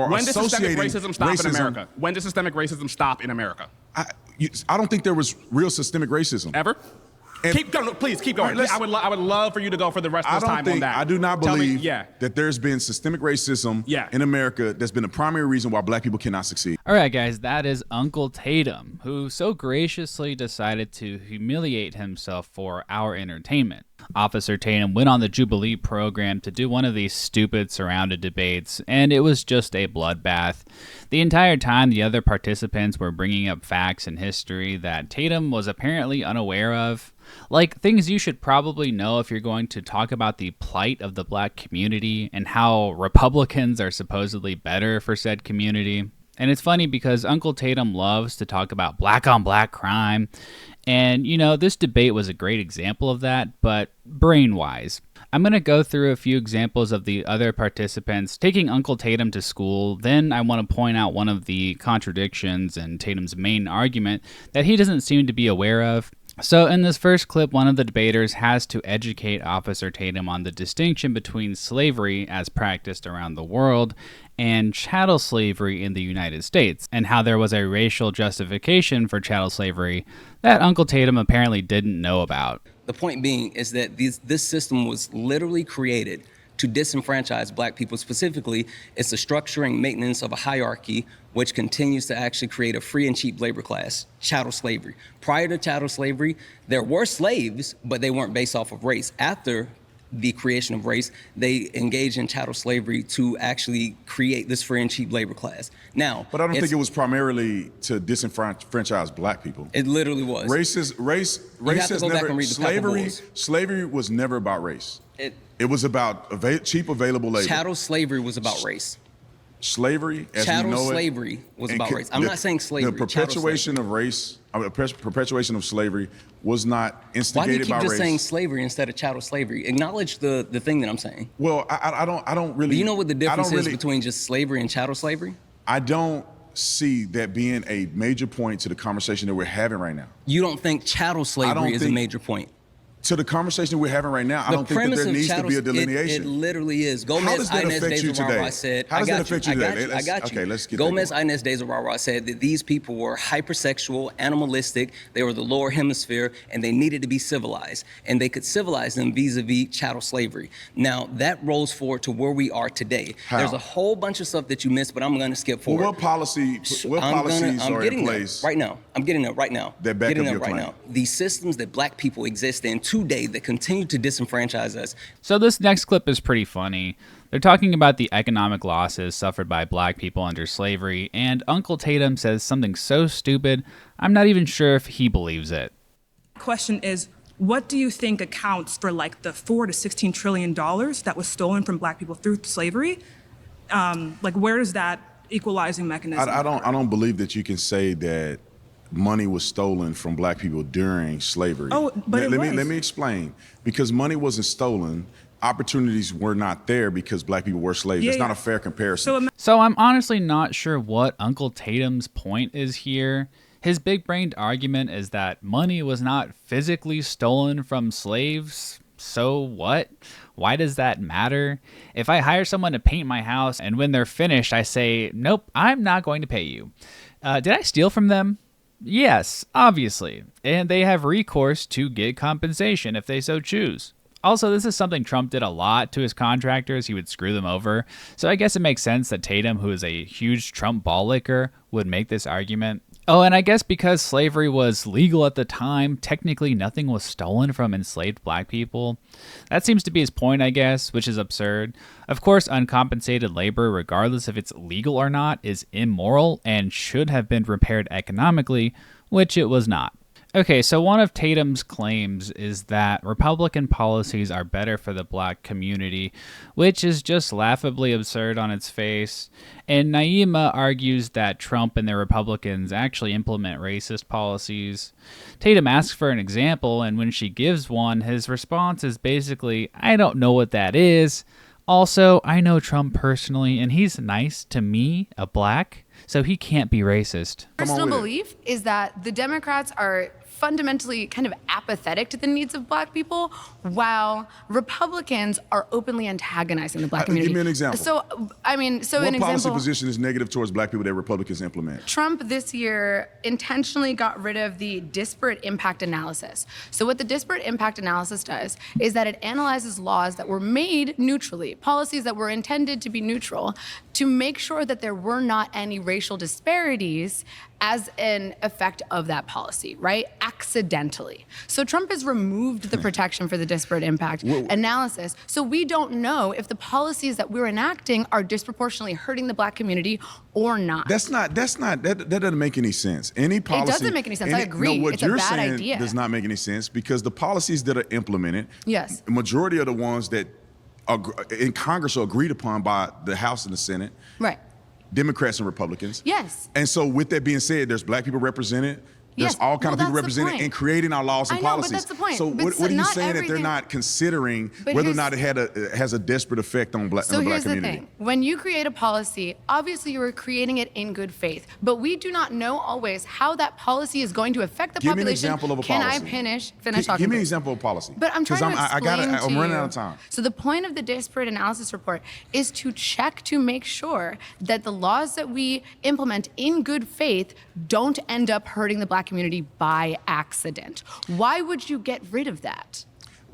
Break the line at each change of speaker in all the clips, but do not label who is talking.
When does systemic
associating
racism stop in
racism-
America? When does systemic racism stop in America?
I don't think there was real systemic racism.
Ever?
And
keep going. Please keep going.
Right,
I would love for you to go for the rest of this time on that.
I do not
Tell
believe
me,
that there's been systemic racism
Yeah.
in America that's been the primary reason why black people cannot succeed.
All right, guys, that is Uncle Tatum, who so graciously decided to humiliate himself for our entertainment. Officer Tatum went on the Jubilee program to do one of these stupid surrounded debates, and it was just a bloodbath. The entire time, the other participants were bringing up facts and history that Tatum was apparently unaware of. Like things you should probably know if you're going to talk about the plight of the black community and how Republicans are supposedly better for said community. And it's funny because Uncle Tatum loves to talk about black on black crime. And, you know, this debate was a great example of that, but brain-wise. I'm going to go through a few examples of the other participants taking Uncle Tatum to school. Then I want to point out one of the contradictions in Tatum's main argument that he doesn't seem to be aware of. So in this first clip, one of the debaters has to educate Officer Tatum on the distinction between slavery as practiced around the world and chattel slavery in the United States, and how there was a racial justification for chattel slavery that Uncle Tatum apparently didn't know about.
The point being is that this system was literally created to disenfranchise black people. Specifically, it's the structuring maintenance of a hierarchy which continues to actually create a free and cheap labor class, chattel slavery. Prior to chattel slavery, there were slaves, but they weren't based off of race. After the creation of race, they engaged in chattel slavery to actually create this free and cheap labor class. Now,
But I don't think it was primarily to disenfranchise black people.
It literally was.
Race has never, slavery was never about race. It was about cheap available labor.
Chattel slavery was about race.
Slavery, as
chattel
we know
slavery was about race. I'm not saying slavery.
The perpetuation of race, perpetuation of slavery was not instigated by race.
Why do you keep just saying slavery instead of chattel slavery? Acknowledge the thing that I'm saying.
Well, I don't really.
Do you know what the difference is between just slavery and chattel slavery?
I don't see that being a major point to the conversation that we're having right now.
You don't think chattel slavery is a major point?
To the conversation we're having right now, I don't think that there needs to be a delineation.
It literally is. Gomez Inez de Zurara said,
How does that affect you today?
I got you.
Okay, let's get
Gomez Inez de Zurara said that these people were hypersexual, animalistic, they were the lower hemisphere, and they needed to be civilized. And they could civilize them vis-a-vis chattel slavery. Now, that rolls forward to where we are today.
How?
There's a whole bunch of stuff that you missed, but I'm going to skip forward.
Well, what policies are in place?
Right now. I'm getting there right now.
That back up your claim.
The systems that black people exist in today that continue to disenfranchise us.
So this next clip is pretty funny. They're talking about the economic losses suffered by black people under slavery, and Uncle Tatum says something so stupid, I'm not even sure if he believes it.
Question is, what do you think accounts for like the $4 to $16 trillion that was stolen from black people through slavery? Like, where is that equalizing mechanism?
I don't believe that you can say that money was stolen from black people during slavery.
Oh, but
let me explain. Because money wasn't stolen, opportunities were not there because black people were slaves. It's not a fair comparison.
So I'm honestly not sure what Uncle Tatum's point is here. His big-brained argument is that money was not physically stolen from slaves. So what? Why does that matter? If I hire someone to paint my house and when they're finished, I say, nope, I'm not going to pay you. Did I steal from them? Yes, obviously. And they have recourse to get compensation if they so choose. Also, this is something Trump did a lot to his contractors. He would screw them over. So I guess it makes sense that Tatum, who is a huge Trump ball licker, would make this argument. Oh, and I guess because slavery was legal at the time, technically nothing was stolen from enslaved black people. That seems to be his point, I guess, which is absurd. Of course, uncompensated labor, regardless if it's legal or not, is immoral and should have been repaired economically, which it was not. Okay, so one of Tatum's claims is that Republican policies are better for the black community, which is just laughably absurd on its face. And Naima argues that Trump and the Republicans actually implement racist policies. Tatum asks for an example, and when she gives one, his response is basically, I don't know what that is. Also, I know Trump personally, and he's nice to me, a black, so he can't be racist.
Personal belief is that the Democrats are fundamentally kind of apathetic to the needs of black people, while Republicans are openly antagonizing the black community.
Give me an example.
So, I mean, so an
What policy
example.
position is negative towards black people that Republicans implement?
Trump this year intentionally got rid of the disparate impact analysis. So what the disparate impact analysis does is that it analyzes laws that were made neutrally, policies that were intended to be neutral, to make sure that there were not any racial disparities as an effect of that policy, right? Accidentally. So Trump has removed the protection for the disparate impact analysis. So we don't know if the policies that we're enacting are disproportionately hurting the black community or not.
That doesn't make any sense. Any policy.
It doesn't make any sense. I agree.
No, what
It's a
you're
bad
saying
idea.
does not make any sense because the policies that are implemented,
Yes.
the majority of the ones that are in Congress are agreed upon by the House and the Senate,
Right.
Democrats and Republicans.
Yes.
And so with that being said, there's black people represented. There's
Yes.
all kind of
Well,
people
that's the
represented
point.
in creating our laws and
I know, but
policies.
that's the point.
So
But
what are you
not
saying that they're
everything-
not considering
But
whether or
here's-
not it has a desperate effect on
So
the black
here's the
community?
thing. When you create a policy, obviously you are creating it in good faith. But we do not know always how that policy is going to affect the
Give me an
population.
example of a
Can
policy.
I finish talking?
Give me an
please?
example of policy.
But I'm
'Cause
trying to explain to
I'm running
you.
out of time.
So the point of the disparate analysis report is to check to make sure that the laws that we implement in good faith don't end up hurting the black community by accident. Why would you get rid of that?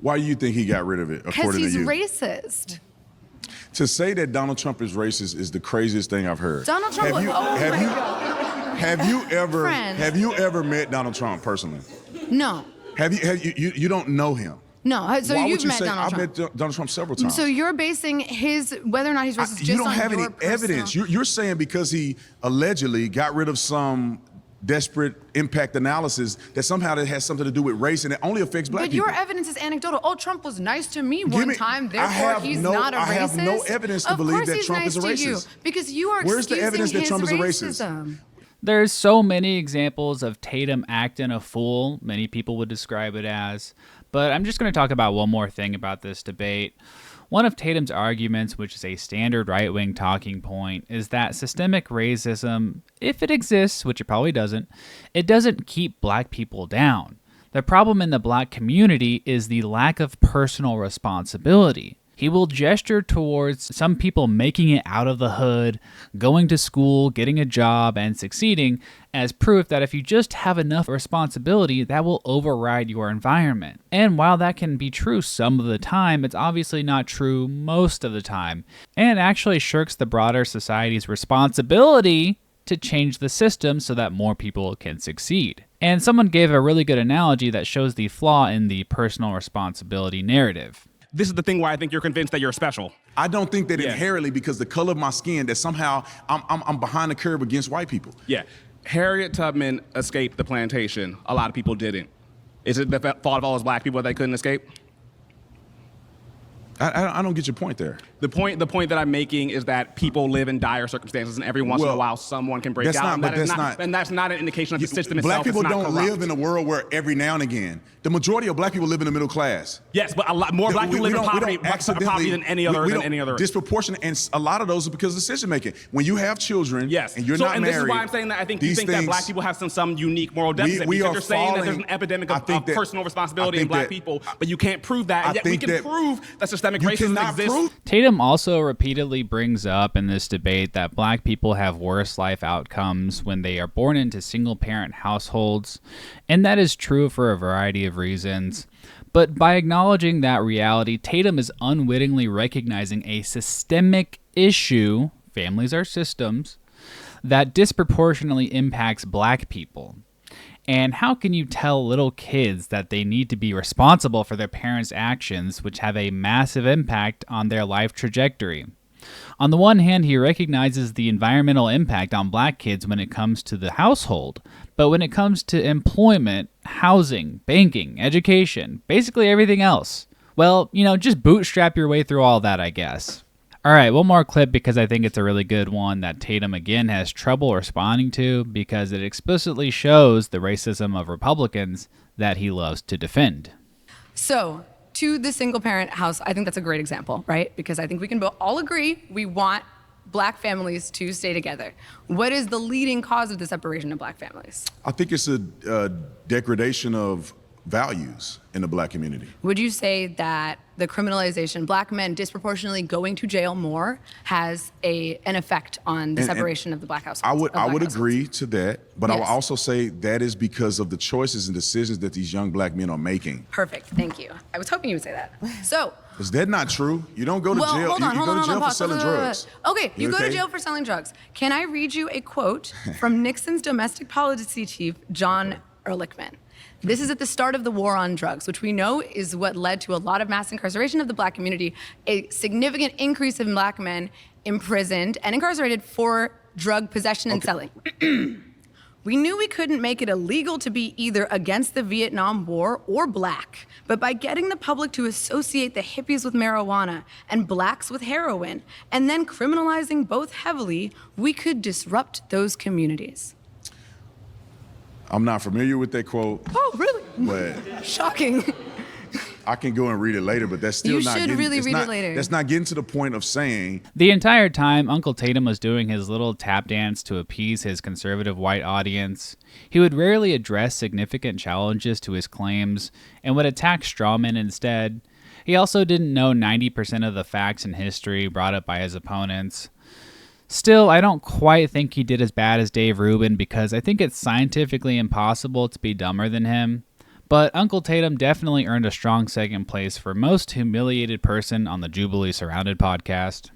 Why do you think he got rid of it,
Because
according to
he's
you?
racist.
To say that Donald Trump is racist is the craziest thing I've heard.
Donald Trump.
Have you,
oh
have
my
you,
God.
have
Friend.
you ever met Donald Trump personally?
No.
Have you don't know him?
No. So
Why
you've
would you
met
say
Donald
I've
Trump.
met Donald Trump several times?
So you're basing whether or not he's racist
you
just
don't
on
have
your
any
personal-
evidence. You're saying because he allegedly got rid of some desperate impact analysis that somehow that has something to do with race and it only affects black
But
people.
your evidence is anecdotal. Oh, Trump was nice to me
Give
one
me-
time,
I
therefore
have
he's
no-
not a racist.
I have no evidence to believe
course
that
he's
Trump
nice
is a
to you,
racist.
because you are
Where's the
excusing
evidence that
his
Trump is a racist?
racism.
There's so many examples of Tatum acting a fool, many people would describe it as. But I'm just going to talk about one more thing about this debate. One of Tatum's arguments, which is a standard right-wing talking point, is that systemic racism, if it exists, which it probably doesn't, it doesn't keep black people down. The problem in the black community is the lack of personal responsibility. He will gesture towards some people making it out of the hood, going to school, getting a job, and succeeding as proof that if you just have enough responsibility, that will override your environment. And while that can be true some of the time, it's obviously not true most of the time, and actually shirks the broader society's responsibility to change the system so that more people can succeed. And someone gave a really good analogy that shows the flaw in the personal responsibility narrative.
This is the thing why I think you're convinced that you're special.
I don't think that
Yeah.
inherently because the color of my skin that somehow I'm behind the curve against white people.
Yeah. Harriet Tubman escaped the plantation. A lot of people didn't. Is it the fault of all those black people that they couldn't escape?
I don't get your point there.
The point that I'm making is that people live in dire circumstances, and every once in a while, someone can break
that's
out.
not-
And
but
that is
that's
not,
not-
and that's not an indication of the system
Black
itself.
people
It's not
don't
corrupt.
live in a world where every now and again, the majority of black people live in the middle class.
Yes, but a lot more black people live in poverty than any other.
Disproportionate, and a lot of those are because of decision making. When you have children,
Yes,
and you're
so,
not
and
married,
this is why I'm saying that I think you
these
think that
things-
black people have some unique moral deficit.
we
because
are
you're saying that there's
falling-
an epidemic
I
of
think that-
personal responsibility
I
in
think
black
that-
people, but you can't prove that.
I
And yet we
think
can
that-
prove that systemic
You
racism
cannot
exists.
prove.
Tatum also repeatedly brings up in this debate that black people have worse life outcomes when they are born into single-parent households, and that is true for a variety of reasons. But by acknowledging that reality, Tatum is unwittingly recognizing a systemic issue, families are systems, that disproportionately impacts black people. And how can you tell little kids that they need to be responsible for their parents' actions, which have a massive impact on their life trajectory? On the one hand, he recognizes the environmental impact on black kids when it comes to the household, but when it comes to employment, housing, banking, education, basically everything else, well, just bootstrap your way through all that, I guess. All right, one more clip because I think it's a really good one that Tatum again has trouble responding to because it explicitly shows the racism of Republicans that he loves to defend.
So, to the single parent house, I think that's a great example, right? Because I think we can all agree we want black families to stay together? What is the leading cause of the separation of black families?
I think it's a degradation of values in the black community.
Would you say that the criminalization, black men disproportionately going to jail more, has an effect on the separation of the black households?
I would agree to that, but I would
Yes.
also say that is because of the choices and decisions that these young black men are making.
Perfect, thank you. I was hoping you would say that. So,
Is that not true? You don't go to
well,
jail.
hold on,
you
hold
go
on,
to
hold
jail
on,
for
pause.
selling drugs.
Okay, you go to
Okay?
jail for selling drugs. Can I read you a quote from Nixon's domestic policy chief, John Ehrlichman? This is at the start of the war on drugs, which we know is what led to a lot of mass incarceration of the black community, a significant increase in black men imprisoned and incarcerated for drug possession and selling. We knew we couldn't make it illegal to be either against the Vietnam War or black, but by getting the public to associate the hippies with marijuana and blacks with heroin, and then criminalizing both heavily, we could disrupt those communities.
I'm not familiar with that quote,
Oh, really?
but
Shocking.
I can go and read it later, but that's still
You
not
should
getting,
really
it's
read
not-
it later.
That's not getting to the point of saying
The entire time, Uncle Tatum was doing his little tap dance to appease his conservative white audience. He would rarely address significant challenges to his claims and would attack strawmen instead. He also didn't know 90% of the facts in history brought up by his opponents. Still, I don't quite think he did as bad as Dave Rubin because I think it's scientifically impossible to be dumber than him. But Uncle Tatum definitely earned a strong second place for most humiliated person on the Jubilee Surrounded podcast.